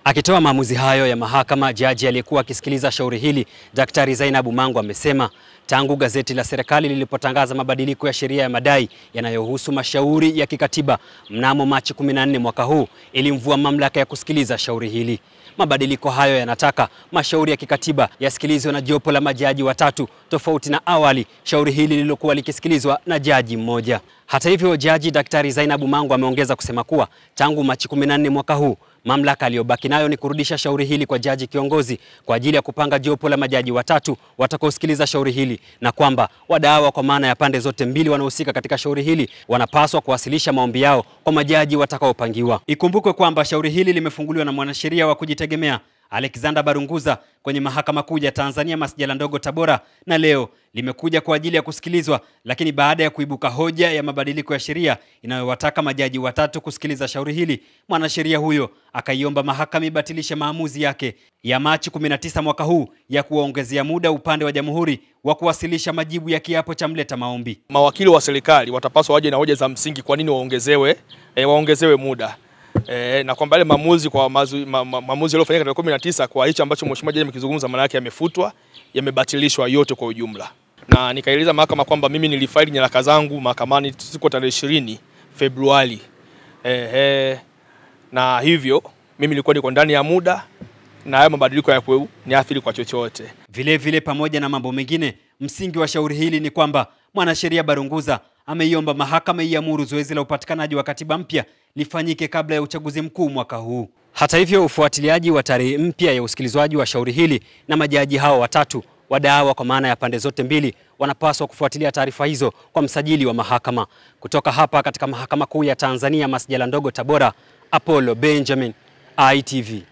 Akitoa maamuzi hayo ya mahakama, jaji aliyekuwa akisikiliza shauri hili, Daktari Zainabu Mangu, amesema tangu gazeti la serikali lilipotangaza mabadiliko ya sheria ya madai yanayohusu mashauri ya kikatiba mnamo Machi 14 mwaka huu, ilimvua mamlaka ya kusikiliza shauri hili. Mabadiliko hayo yanataka mashauri ya kikatiba yasikilizwe na jopo la majaji watatu, tofauti na awali shauri hili lililokuwa likisikilizwa na jaji mmoja. Hata hivyo, jaji Daktari Zainabu Mangu ameongeza kusema kuwa tangu Machi 14 mwaka huu, mamlaka aliyobaki nayo ni kurudisha shauri hili kwa jaji kiongozi kwa ajili ya kupanga jopo la majaji watatu watakaosikiliza shauri hili, na kwamba wadau kwa maana ya pande zote mbili wanaohusika katika shauri hili wanapaswa kuwasilisha maombi yao kwa majaji watakaopangiwa. Ikumbukwe kwamba shauri hili limefunguliwa na mwanasheria wa kujitegemea Alexander Barunguza kwenye Mahakama Kuu ya Tanzania Masjala Ndogo Tabora, na leo limekuja kwa ajili ya kusikilizwa, lakini baada ya kuibuka hoja ya mabadiliko ya sheria inayowataka majaji watatu kusikiliza shauri hili, mwanasheria huyo akaiomba mahakama ibatilishe maamuzi yake ya Machi 19 mwaka huu ya kuongezea muda upande wa jamhuri wa kuwasilisha majibu ya kiapo cha mleta maombi. Mawakili wa serikali watapaswa waje na hoja za msingi kwa nini waongezewe muda. Na kwamba ile maamuzi yaliyofanyika tarehe 19 kwa hicho ambacho mheshimiwa jaji amekizungumza, maana yake yamefutwa, yamebatilishwa yote kwa ujumla. Na nikaeleza mahakama kwamba mimi nilifaili nyaraka zangu mahakamani siku tarehe 20 Februari. Na hivyo mimi nilikuwa niko ndani ya muda na hayo mabadiliko yapo ni athiri kwa chochote. Vile pamoja na mambo mengine, msingi wa shauri hili ni kwamba mwanasheria Barunguza ameiomba mahakama iamuru zoezi la upatikanaji wa katiba mpya lifanyike kabla ya uchaguzi mkuu mwaka huu. Hata hivyo, ufuatiliaji wa tarehe mpya ya usikilizwaji wa shauri hili na majaji hao watatu, wadau kwa maana ya pande zote mbili, wanapaswa kufuatilia taarifa hizo kwa msajili wa mahakama. Kutoka hapa katika Mahakama Kuu ya Tanzania Masjala Ndogo Tabora, Apollo Benjamin, ITV.